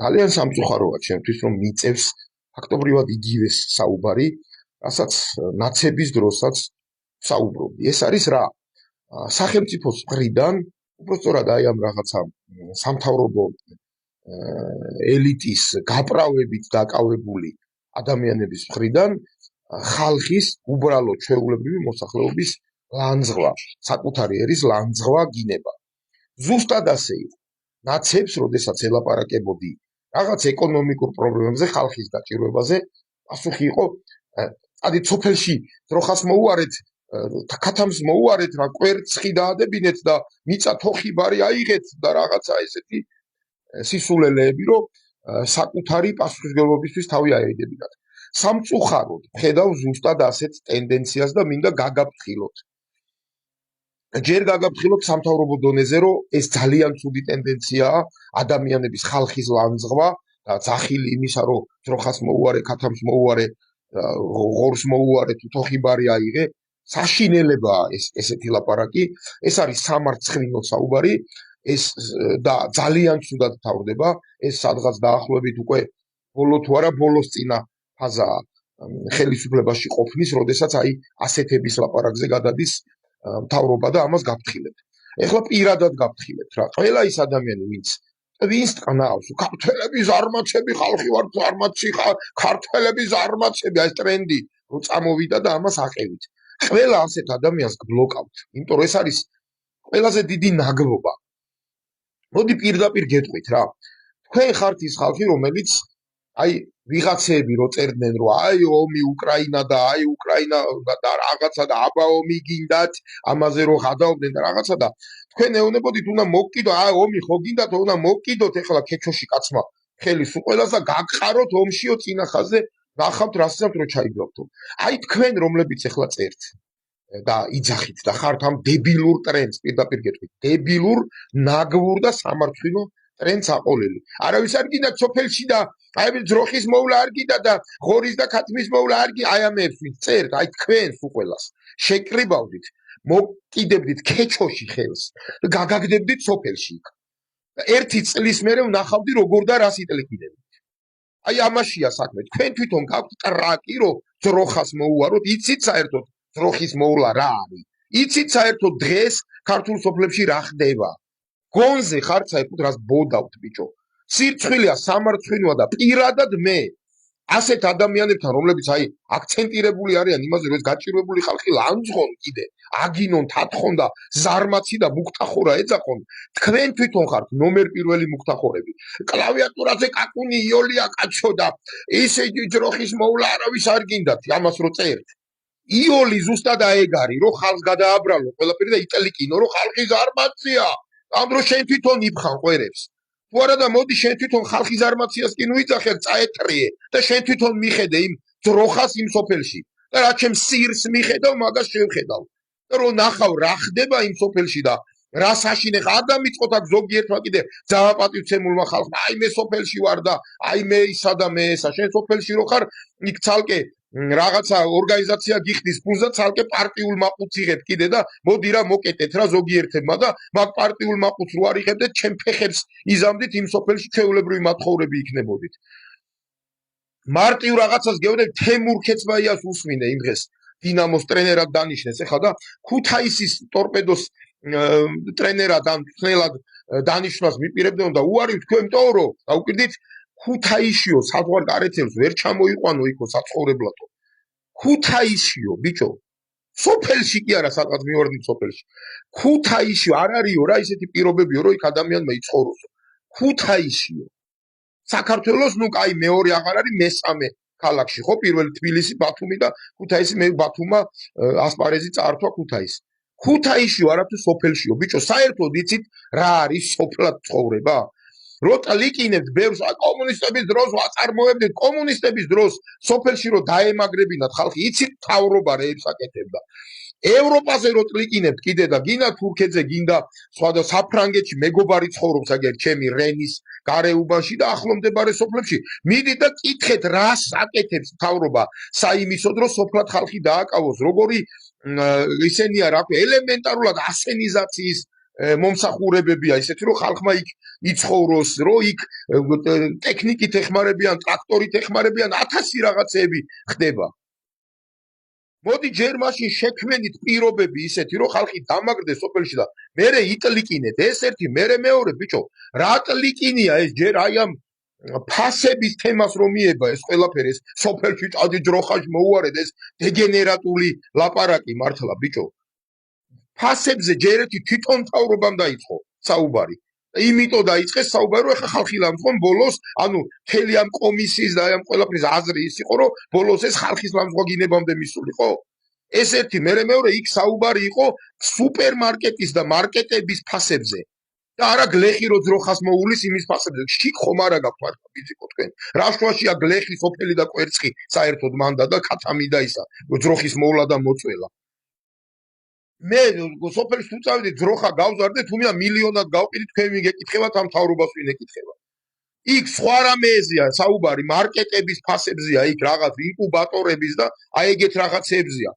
ძალიან სამწუხაროა ჩემთვის, რომ მიწევს ფაქტობრივად იგივე საუბარი, რასაც ნაცების დროსაც საუბრობდი. ეს არის რა? სახელმწიფოს მხრიდან, უბრალოდ აი ამ რაღაცა სამთავრობო ელიტის გაправებით დაკავებული ადამიანების მხრიდან ხალხის უბრალო ჩვეულებრივი მოსახლეობის ლანძღვა, საკუთარი ერის ლანძღვა გინება. ზუსტად ასე იყო. ნაცებს, როდესაც ელაპარაკებოდი რაღაც ეკონომიკურ პრობლემებზე, ხალხის გაჭირვებაზე, პასუხი იყო, ადი სოფელში ძროხას მოუარეთ, ქათამს მოუარეთ, რა კვერცხი დაადებინეთ და მიწა თოხი ბარი აიღეთ და რაღაცა ესეთი სისულელეები, რომ საკუთარი პასუხისმგებლობისთვის თავი აედებინათ. სამწუხაროდ ხედავ ზუსტად ასეთ ტენდენციას და მინდა გაგაფრთხილოთ. ჯერ გაგაფრთხილოთ სამთავრობო დონეზე, რომ ეს ძალიან ცუდი ტენდენციაა, ადამიანების ხალხის ლანძღვა და ძახილი იმისა, რომ ძროხას მოუარე, ქათამს მოუარე, ღორს მოუარე, თუ თოხი ბარი აიღე, საშინელებაა ესეთი ლაპარაკი, ეს არის სამარცხვინო საუბარი, ეს და ძალიან ცუდად თავდება, ეს სადღაც დაახლოებით უკვე ბოლო თუ არა ბოლოს წინა ფაზაა ხელისუფლებაში ყოფნის, როდესაც აი ასეთების ლაპარაკზე გადადის მთავრობა და ამას გაფრთხილებთ. ეხლა პირადად გაფრთხილებთ რა. ყველა ის ადამიანი, ვინც ტყნავს, ქართველების ზარმაცები ხალხი ვართ, ზარმაცი ქართველების ზარმაცები, ეს ტრენდი რო წამოვიდა და ამას აყევით. ყველა ასეთ ადამიანს გბლოკავთ, იმიტომ რომ ეს არის ყველაზე დიდი ნაგბობა. მოდი პირდაპირ გეტყვით რა. თქვენ ხართ ის ხალხი, რომელიც აი ვიღაცები რო წერდნენ, რომ აი ომი უკრაინა და აი უკრაინა და რაღაცა და აბა ომი გინდათ, ამაზე რო გადაობდნენ და რაღაცა და თქვენ ეუბნებოდით, უნდა მოგკიდო, აი ომი ხო გინდათ, უნდა მოგკიდოთ, ეხლა ქეჩოში კაცმა ხელის უყველას და გაგყაროთ ომშიო წინა ხაზზე, ნახავთ რასწამთ რო ჩაიგდავთო. აი თქვენ რომლებიც ეხლა წერთ და იძახით და ხართ ამ დებილურ ტრენდს, პირდაპირ გეტყვით, დებილურ, ნაგბურ და სამარცხვინო ტრენდს აყოლელი. არავის არ გინდათ სოფელში და აი ძროხის მოვლა არ გინდა და ღორის და ქათმის მოვლა არ გინდა, აი ამებს ვინც წერთ, აი თქვენს უყველას შეკრიბავდით, მოკიდებდით ქეჩოში ხელს და გაგაგდებდით სოფელში. ერთი წლის მერე ვნახავდი როგორ და რას იტლიკინებდით. აი ამაშია საქმე. თქვენ თვითონ გაქვთ ტრაკი, რომ ძროხას მოუაროთ, იცით საერთოდ ძროხის მოვლა რა არის? იცით საერთოდ დღეს ქართულ სოფლებში რა ხდება? გონზე ხართ საერთოდ რას ბოდავთ ბიჭო. სირცხვილია, სამარცხვინოა და პირადად მე ასეთ ადამიანებთან, რომლებიც აი აქცენტირებული არიან იმაზე, რომ ეს გაჭირვებული ხალხი ლანძღონ კიდე, აგინონ, თათხონ და ზარმაცი და მუქთახორა ეძახონ, თქვენ თვითონ ხართ ნომერ პირველი მუქთახორები. კლავიატურაზე კაკუნი იოლია კაცო და ისე ძროხის მოვლა არავის არ გინდათ, ამას რო წერთ. იოლი ზუსტად აეგარი, რომ ხალხს გადააბრალო ყველაფერი და იტელიკინო, რომ ხალხი ზარმაცია. ამ დროს შენ თვითონ იფხან ყვერებს. თუ არა და მოდი შენ თვითონ ხალხის ზარმაციას კი ნუიძახე, წაეტრიე და შენ თვითონ მიხედე იმ ძროხას იმ სოფელში. და რა ჩემ სირს მიხედავ, მაგას შევხედავ. და რომ ნახავ რა ხდება იმ სოფელში და რა საშინე არ დამიწყოთ აქ ზოგიერთმა კიდე ძალაპატივცემულმა ხალხმა, აი მე სოფელში ვარ და აი მე ისა და მე ესა, შენ სოფელში რო ხარ, იქ ცალკე რაღაცა ორგანიზაცია გიხდის ფულს და ცალკე პარტიულ მაყუთს იღებ კიდე და მოდი რა მოკეტეთ რა ზოგიერთებმა და მაგ პარტიულ მაყუთს რო არ იღებდეთ, ჩემ ფეხებს იზამდით იმ სოფელში ჩვეულებრივი მათხოვრები იქნებოდით. მარტივ რაღაცას გეუბნები, თემურ ქეცმაიას უსმინე იმ დღეს დინამოს ტრენერად დანიშნეს ეხლა და ქუთაისის ტორპედოს ტრენერად ან თნელად დანიშნვას მიპირებდნენ და უარი თქვენ ტოვრო და უკიდით ქუთაისიო საზღვარ გარეთელს ვერ ჩამოიყვანო იქო საცხოვრებლადო. ქუთაისიო ბიჭო, სოფელში კი არა, სადღაც მივარდნით სოფელში. ქუთაისიო არ არისო რა ისეთი პირობებიო, რომ იქ ადამიანმა იცხოვროსო. ქუთაისიო. საქართველოს ნუ კაი მეორე აღარ არის, მესამე ქალაქში ხო, პირველი თბილისი, ბათუმი და ქუთაისი, მე ბათუმა ასპარეზი წაართვა ქუთაისი. ქუთაისიო არათუ სოფელშიო ბიჭო, საერთოდ იცით რა არის სოფლად ცხოვრება? რო ტლიკინებთ ბევრს, კომუნისტების დროს ვაწარმოებდით, კომუნისტების დროს სოფელში რო დაემაგრებინათ ხალხი, იცით მთავრობა რეებს აკეთებდა. ევროპაზე რო ტლიკინებთ კიდე და გინდა თურქეთზე, გინდა სხვა საფრანგეთში მეგობარი ცხოვრობს აგერ ჩემი რენის გარეუბანში და ახლომდებარე სოფლებში. მიდით და კითხეთ, რას აკეთებს მთავრობა საიმისოდ, რომ სოფლად ხალხი დააკავოს, როგორი ისენია რა ქვია, ელემენტარულად ასენიზაციის მომსახურებებია ისეთი, რომ ხალხმა იქ იცხოვროს, რომ იქ ტექნიკით ეხმარებიან, ტრაქტორით ეხმარებიან, 1000 რაღაცეები ხდება. მოდი ჯერ მაშინ შექმენით პირობები ისეთი, რომ ხალხი დამაგრდეს სოფელში და მერე იტლიკინეთ. ეს ერთი, მერე მეორე, ბიჭო, რა ტლიკინია ეს ჯერ აი ამ ფასების თემას რომ მიება ეს ყველაფერი, ეს სოფელში წადი ძროხაში მოუარედ, ეს დეგენერატული ლაპარაკი მართლა, ბიჭო. ფასებზე ჯერ ერთი თვითონ მთავრობამ დაიწყო საუბარი. იმიტომ დაიწყეს საუბარი, რომ ეხა ხალხი ლამძღონ ბოლოს, ანუ მთელი ამ კომისიის და ამ ყველაფრის აზრი ის იყო, რომ ბოლოს ეს ხალხის ლამძღვანებამდე მისულიყო. ეს ერთი, მერე მეორე იქ საუბარი იყო სუპერმარკეტის და მარკეტების ფასებზე. და არა გლეხი რო ძროხას მოულის იმის ფასებზე. შიქ ხომ არა გაქვთ მართლა ბიჭიკო თქვენ. რა შუაშია გლეხი, სოფელი და კვერცხი საერთოდ მანდა და ქათამი და ისა, ძროხის მოვლა და მოწველა. მე სოფელში თუ წავიდეთ ძროხა გავზარდეთ, თუმცა მილიონად გავყიდით, თქვენ ვინ გეკითხებათ ამ თავრობას ვინ ეკითხება. იქ სხვა რამეებია საუბარი, მარკეტების ფასებზია, იქ რაღაც ინკუბატორების და აი ეგეთ რაღაცებზია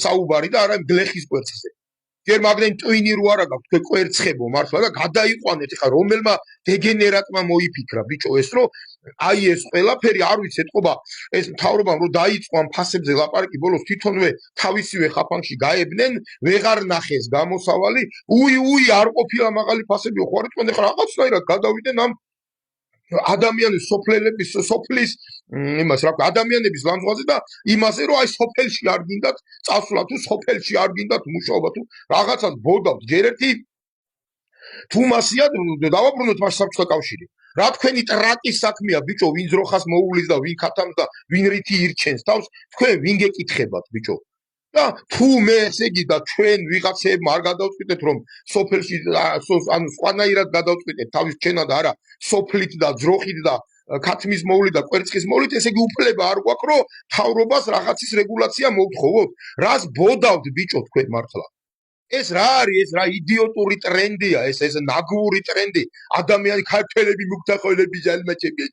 საუბარი და არა გლეხის კვერცხზე. ჯერ მაგდენ ტვინი რო არა გაქვთ თქვენ კვერცხებო მართლა და გადაიყვანეთ ეხა რომელმა დეგენერატმა მოიფიქრა ბიჭო ეს რომ აი ეს ყველაფერი არ ვიცი ეთყობა ეს მთავრობამ რო დაიწყო ამ ფასებზე ლაპარაკი ბოლოს თვითონვე თავისივე ხაფანში გაებნენ ვეღარ ნახეს გამოსავალი უი არ ყოფილა მაღალი ფასები ხო არ თქვენ ეხა რაღაცნაირად გადავიდნენ ამ ადამიანის სოფლის იმას რა ქვია ადამიანების ლამძღვანზე და იმაზე რომ აი სოფელში არ გინდათ წასვლა თუ სოფელში არ გინდათ მუშაობა თუ რაღაცას ბოდავთ ჯერ ერთი თუ მასია დავაბრუნოთ მას საბჭოთა კავშირი რა თქვენი ტრაკის საქმეა ბიჭო ვინ ძროხას მოუვლის და ვინ ქათამს და ვინ რითი ირჩენს თავს თქვენ ვინ გეკითხებათ ბიჭო და თუ მე ესე იგი და ჩვენ ვიღაცებმა არ გადავწყვიტეთ რომ სოფელში ანუ სხვანაირად გადავწყვიტეთ თავის ჩენა და არა სოფლით და ძროხით და ქათმის მოვლით და კვერცხის მოვლით ესე იგი უფლება არ გვაქვს რომ თავრობას რაღაცის რეგულაცია მოვთხოვოთ რას ბოდავთ ბიჭო თქვენ მართლა ეს რა არის ეს რა იდიოტური ტრენდია ეს ნაგური ტრენდი ადამიანი ქართველები მუქთახოლები ჟალმაჩები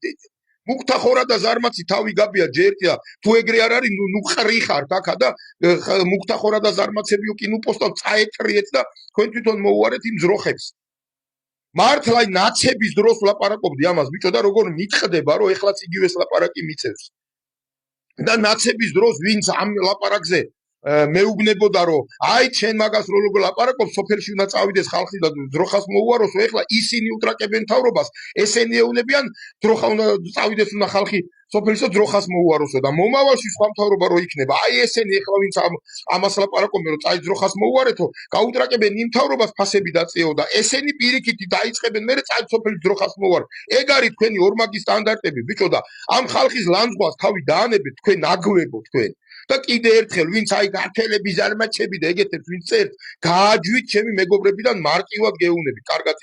მუქთახორა და ზარმაცი თავი გაბია ჯერტია თუ ეგრე არ არის ნუ ყრი ხართ აქა და მუქთახორა და ზარმაცები უკინ უპოსტავ წაეტრიეთ და თქვენ თვითონ მოუარეთ იმ ძროხებს მართლა აი ნაცების დროს ლაპარაკობდი ამას ბიჭო და როგორ მიტყდება რომ ეხლაც იგივეს ლაპარაკი მიწევს და ნაცების დროს ვინც ამ ლაპარაკზე მეუბნებოდა რომ აი ჩვენ მაგას როგორ ლაპარაკობ სოფელში უნდა წავიდეს ხალხი და ძროხას მოუაროს ეხლა ისინი უტრაკებენ თავრობას ესენი ეუნებიან ძროხა უნდა წავიდეს უნდა ხალხი სოფელში ძროხას მოუაროსო და მომავალში სხვა მთავრობა რო იქნება აი ესენი ეხლა ვინც ამას ლაპარაკობენ რომ წაი ძროხას მოუარეთო გაუტრაკებენ იმ თავრობას ფასები დაწეო და ესენი პირიქით დაიწყებენ მე წაი სოფელი ძროხას მოუარ ეგ არის თქვენი ორმაგი სტანდარტები ბიჭო და ამ ხალხის ლანძღვას თავი დაანებეთ თქვენ ნაგვებო თქვენ და კიდე ერთხელ ვინც აი ქართველები ზარმაჩები და ეგეთებს ვინც წერთ გააჯვით ჩემი მეგობრებიდან მარტივად გეუნები კარგად